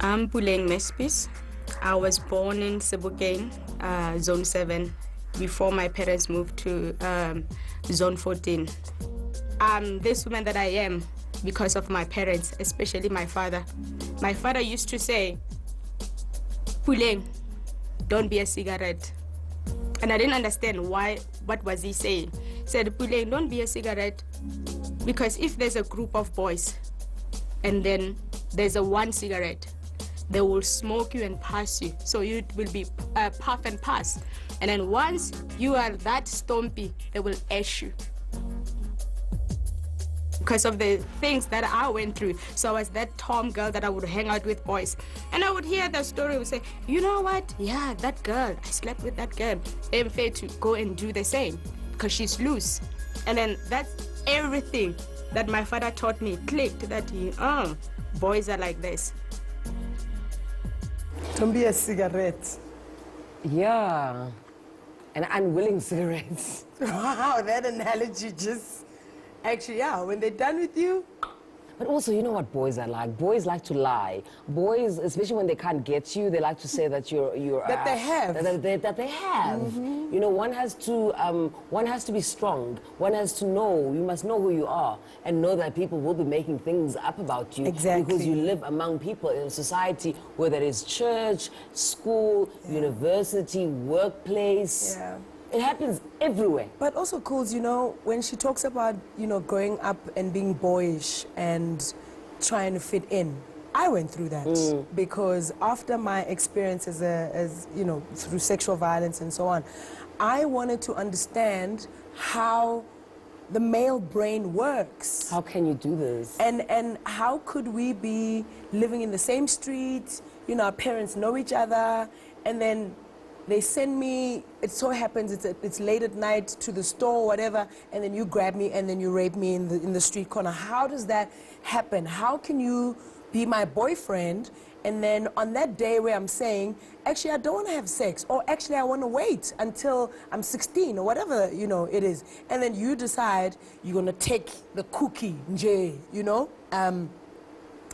I'm Puleng Mespis. I was born in Sebokeng, Zone 7, before my parents moved to Zone 14. I'm this woman that I am because of my parents, especially my father. My father used to say, Puleng, don't be a cigarette. And I didn't understand why, what was he saying. He said, Puleng, don't be a cigarette, because if there's a group of boys and then there's a one cigarette, they will smoke you and pass you. So you will be puff and pass. And then once you are that stompy, they will ash you. Because of the things that I went through. So I was that Tom girl that I would hang out with boys. And I would hear the story, would say, you know what? Yeah, that girl, I slept with that girl. I'm fair to go and do the same because she's loose. And then that's everything that my father taught me clicked, that boys are like this. Don't be a cigarette. Yeah, an unwilling cigarette. Wow, that analogy just... Actually, yeah, when they're done with you... But also, you know what boys are like? Boys like to lie. Boys, especially when they can't get you, they like to say that you're that they have. That they have. Mm-hmm. You know, one has to be strong. One has to know. You must know who you are and know that people will be making things up about you. Exactly. Because you live among people in a society where there is church, school, university, workplace. Yeah. It happens everywhere. But also, Cools, you know, when she talks about, you know, growing up and being boyish and trying to fit in, I went through that. Because after my experience as you know, through sexual violence and so on, I wanted to understand how the male brain works. How can you do this? And how could we be living in the same street, you know, our parents know each other, and then they send me, it so happens it's late at night, to the store or whatever, and then you grab me and then you rape me in the street corner. How does that happen? How can you be my boyfriend and then on that day where I'm saying, actually I don't want to have sex, or actually I want to wait until I'm 16 or whatever, you know, it is, and then you decide you're going to take the cookie, nje, you know,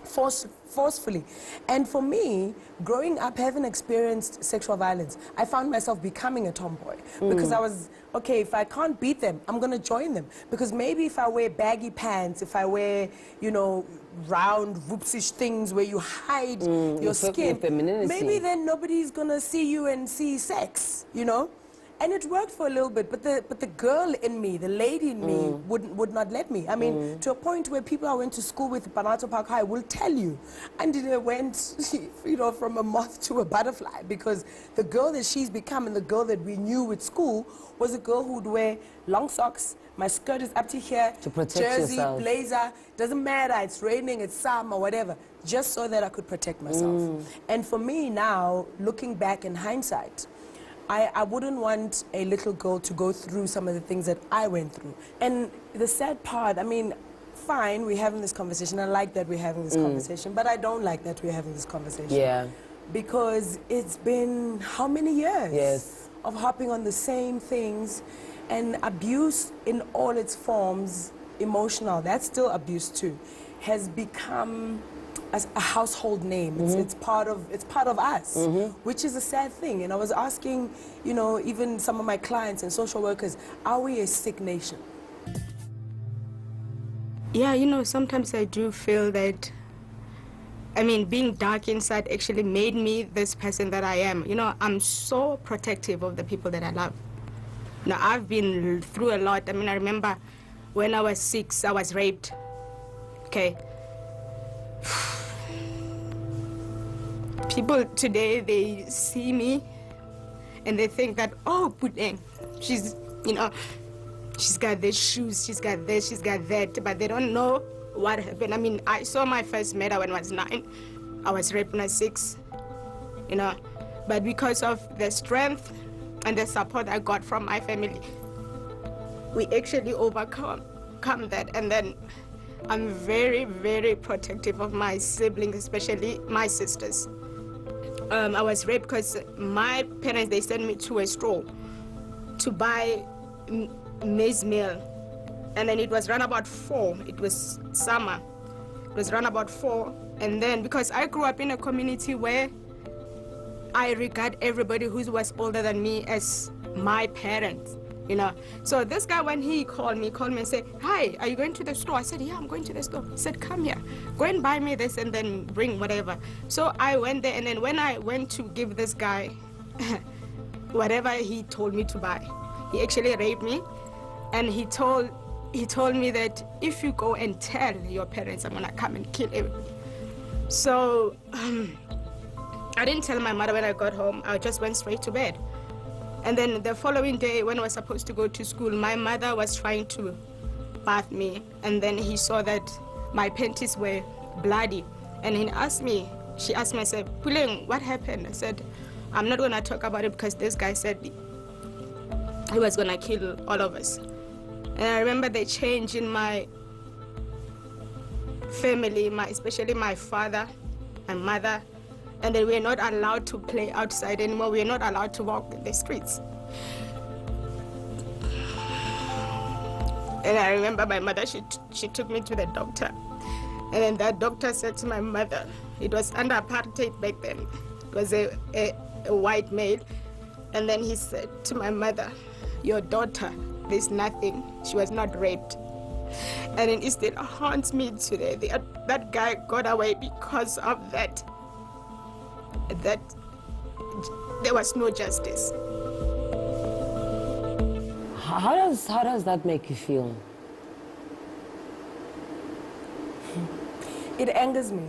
forcefully. And for me, growing up, having experienced sexual violence, I found myself becoming a tomboy because I was, okay, if I can't beat them, I'm going to join them. Because maybe if I wear baggy pants, if I wear, you know, round, whoopsish things where you hide your skin, maybe then nobody's going to see you and see sex, you know? And it worked for a little bit, but the girl in me, the lady in me, would not let me. I mean, to a point where people I went to school with, Banato Park High, will tell you, and it went, you know, from a moth to a butterfly, because the girl that she's become and the girl that we knew at school was a girl who would wear long socks. My skirt is up to here, to protect jersey, yourself. blazer, doesn't matter, it's raining, it's summer, whatever, just so that I could protect myself. And for me now, looking back in hindsight, I wouldn't want a little girl to go through some of the things that I went through. And the sad part, I mean, fine, we're having this conversation. I like that we're having this conversation, but I don't like that we're having this conversation. Yeah. Because it's been how many years? Yes. Of hopping on the same things, and abuse in all its forms, emotional, that's still abuse too, has become as a household name. It's part of us, which is a sad thing. And I was asking, you know, even some of my clients and social workers, are we a sick nation? Yeah, you know, sometimes I do feel that, I mean, being dark inside actually made me this person that I am. You know, I'm so protective of the people that I love. Now, I've been through a lot. I mean, I remember when I was 6, I was raped. Okay. People today, they see me and they think that, oh, Puleng, she's, you know, she's got these shoes, she's got this, she's got that, but they don't know what happened. I mean, I saw my first murder when I was 9. I was raped when I was 6, you know. But because of the strength and the support I got from my family, we actually overcome that. And then I'm very, very protective of my siblings, especially my sisters. I was raped because my parents, they sent me to a store to buy maize meal. And then it was around about 4, it was summer. It was around about 4. And then, because I grew up in a community where I regard everybody who was older than me as my parents, you know. So this guy, when he called me and said, "Hi, are you going to the store?" I said, "Yeah, I'm going to the store." He said, "Come here, go and buy me this and then bring whatever." So I went there, and then when I went to give this guy whatever he told me to buy, he actually raped me. And he told me that if you go and tell your parents, I'm gonna come and kill everybody. So I didn't tell my mother when I got home. I just went straight to bed. And then the following day, when I was supposed to go to school, my mother was trying to bath me. And then he saw that my panties were bloody. And she asked me, I said, "Puleng, what happened?" I said, "I'm not gonna talk about it because this guy said he was gonna kill all of us." And I remember the change in my family, especially my father, my mother, and then we're not allowed to play outside anymore. We're not allowed to walk in the streets. And I remember my mother, she took me to the doctor. And then that doctor said to my mother, it was under apartheid back then, it was a white male. And then he said to my mother, "Your daughter, there's nothing, she was not raped." And it still haunts me today. That guy got away because of that there was no justice. How does that make you feel? It angers me.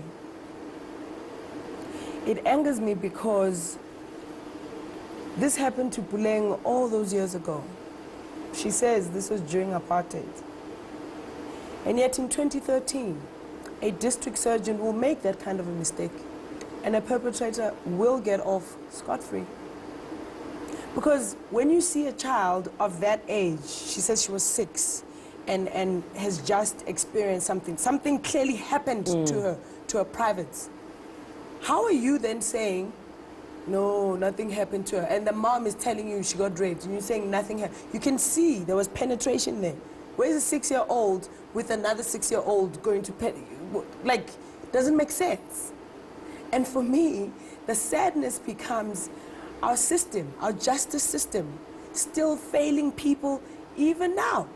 It angers me because this happened to Puleng all those years ago. She says this was during apartheid. And yet in 2013, a district surgeon will make that kind of a mistake and a perpetrator will get off scot-free. Because when you see a child of that age, she says she was 6 and has just experienced something clearly happened to her privates. How are you then saying, "No, nothing happened to her," and the mom is telling you she got raped and you're saying nothing happened? You can see there was penetration there. Where's a 6-year-old with another 6-year-old going to like, it doesn't make sense. And for me, the sadness becomes our system, our justice system, still failing people even now.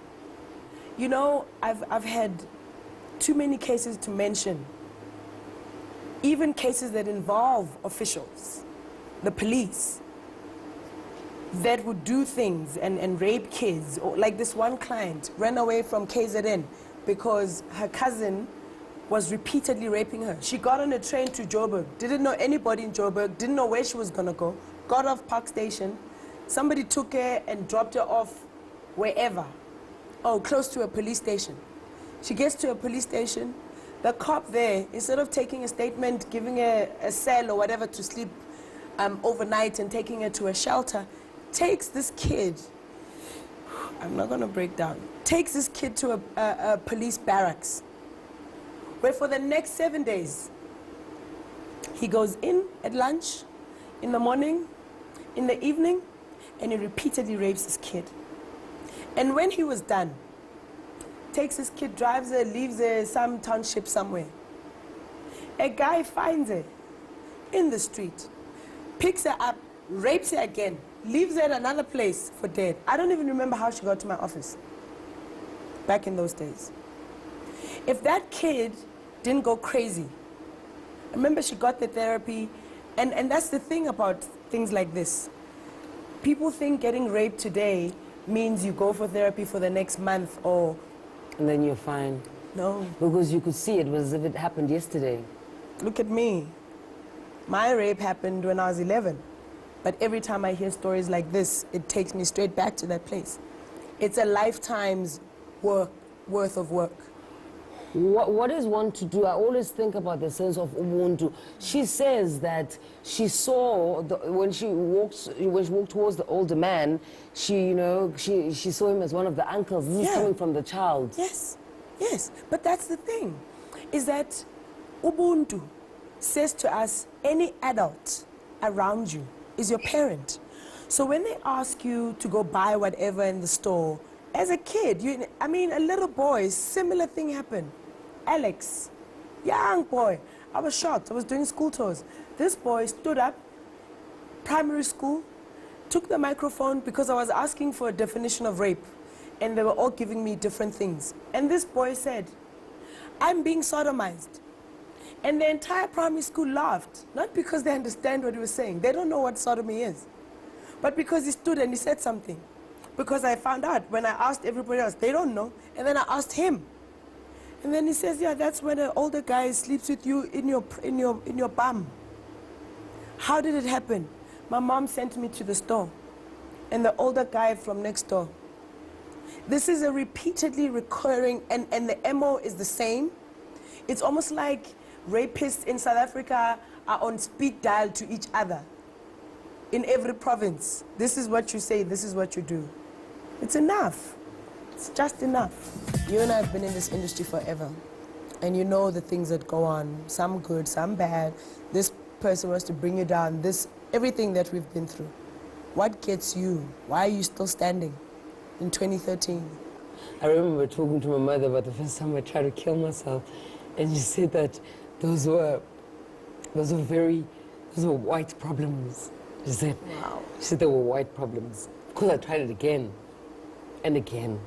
You know, I've had too many cases to mention, even cases that involve officials, the police, that would do things and rape kids. Or like this one client ran away from KZN because her cousin was repeatedly raping her. She got on a train to Joburg, didn't know anybody in Joburg, didn't know where she was gonna go, got off Park Station. Somebody took her and dropped her off wherever. Oh, close to a police station. She gets to a police station. The cop there, instead of taking a statement, giving her a cell or whatever to sleep overnight and taking her to a shelter, takes this kid, I'm not gonna break down, takes this kid to a police barracks, where for the next 7 days, he goes in at lunch, in the morning, in the evening, and he repeatedly rapes this kid. And when he was done, takes this kid, drives her, leaves her some township somewhere. A guy finds her in the street, picks her up, rapes her again, leaves her at another place for dead. I don't even remember how she got to my office back in those days. If that kid didn't go crazy, I remember she got the therapy, and that's the thing about things like this. People think getting raped today means you go for therapy for the next month or... And then you're fine. No. Because you could see it was as if it happened yesterday. Look at me. My rape happened when I was 11. But every time I hear stories like this, it takes me straight back to that place. It's a lifetime's worth of work. What is one to do? I always think about the sense of ubuntu. She says that she saw when she walked towards the older man, she saw him as one of the uncles. This is coming from the child. Yes, yes. But that's the thing, is that ubuntu says to us, any adult around you is your parent. So when they ask you to go buy whatever in the store, as a kid, a little boy, similar thing happened. Alex, young boy. I was shocked. I was doing school tours. This boy stood up, primary school, took the microphone because I was asking for a definition of rape, and they were all giving me different things. And this boy said, I'm being sodomized. And the entire primary school laughed, not because they understand what he was saying. They don't know what sodomy is. But because he stood and he said something. Because I found out when I asked everybody else, they don't know. And then I asked him. And then he says, yeah, that's when an older guy sleeps with you in your bum. How did it happen? My mom sent me to the store. And the older guy from next door. This is a repeatedly recurring, and the MO is the same. It's almost like rapists in South Africa are on speed dial to each other. In every province, this is what you say, this is what you do. It's enough. It's just enough. You and I have been in this industry forever. And you know the things that go on, some good, some bad. This person wants to bring you down, everything that we've been through. What gets you? Why are you still standing in 2013? I remember talking to my mother about the first time I tried to kill myself, and she said that those were white problems. She said, wow. She said they were white problems. Of course, I tried it again and again.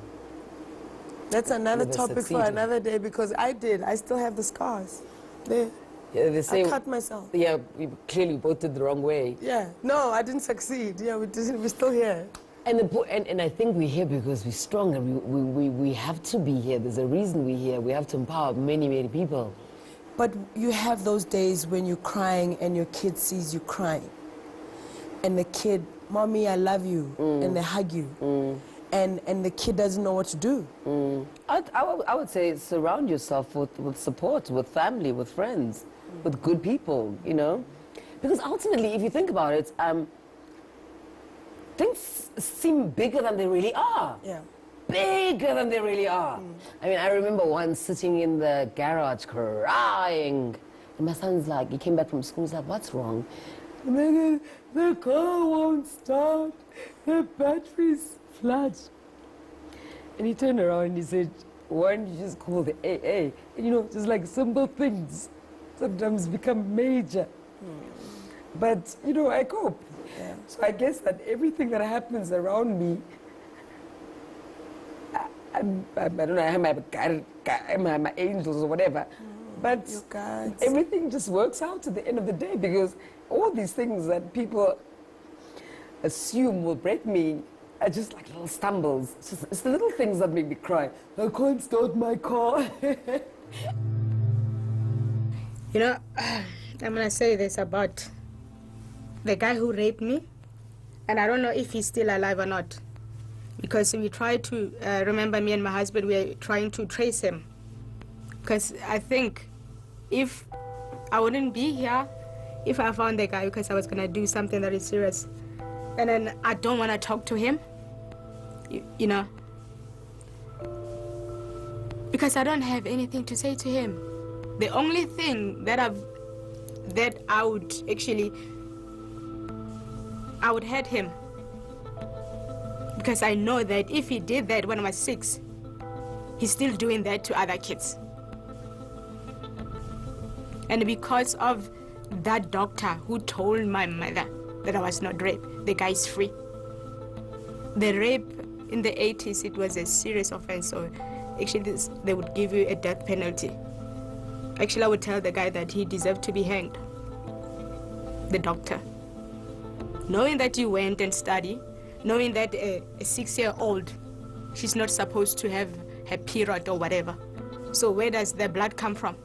That's another Never topic succeeded. for another day, because I still have the scars. There. Yeah, they say, I cut myself. Yeah, we clearly both did the wrong way. Yeah, no, I didn't succeed. Yeah, we're still here. And I think we're here because we're strong, and we have to be here. There's a reason we're here. We have to empower many, many people. But you have those days when you're crying and your kid sees you crying. And the kid, Mommy, I love you. And they hug you. And the kid doesn't know what to do. I would say surround yourself with support, with family, with friends, with good people, you know? Because ultimately, if you think about it, things seem bigger than they really are. Yeah. Bigger than they really are. I mean, I remember once sitting in the garage crying. And my son's like, he came back from school, he's like, what's wrong? The car won't start. The battery's flat. And he turned around and he said, why don't you just call the AA? And you know, just like simple things sometimes become major. But, you know, I cope. Yeah. So I guess that everything that happens around me, I don't know, I have my angels or whatever. But everything just works out at the end of the day, because all these things that people assume will break me are just like little stumbles. It's the little things that make me cry. I can't start my car. You know, I'm going to say this about the guy who raped me, and I don't know if he's still alive or not, because we tried to, remember me and my husband, we are trying to trace him, because I think if I wouldn't be here if I found the guy, because I was going to do something that is serious, and then I don't want to talk to him, you know, because I don't have anything to say to him. The only thing that I would actually, I would hurt him, because I know that if he did that when I was 6, he's still doing that to other kids. And because of that doctor who told my mother that I was not raped, the guy is free. The rape in the 80s, it was a serious offense, so actually they would give you a death penalty. Actually, I would tell the guy that he deserved to be hanged, the doctor. Knowing that you went and studied, knowing that a 6-year-old, she's not supposed to have her period or whatever. So where does the blood come from?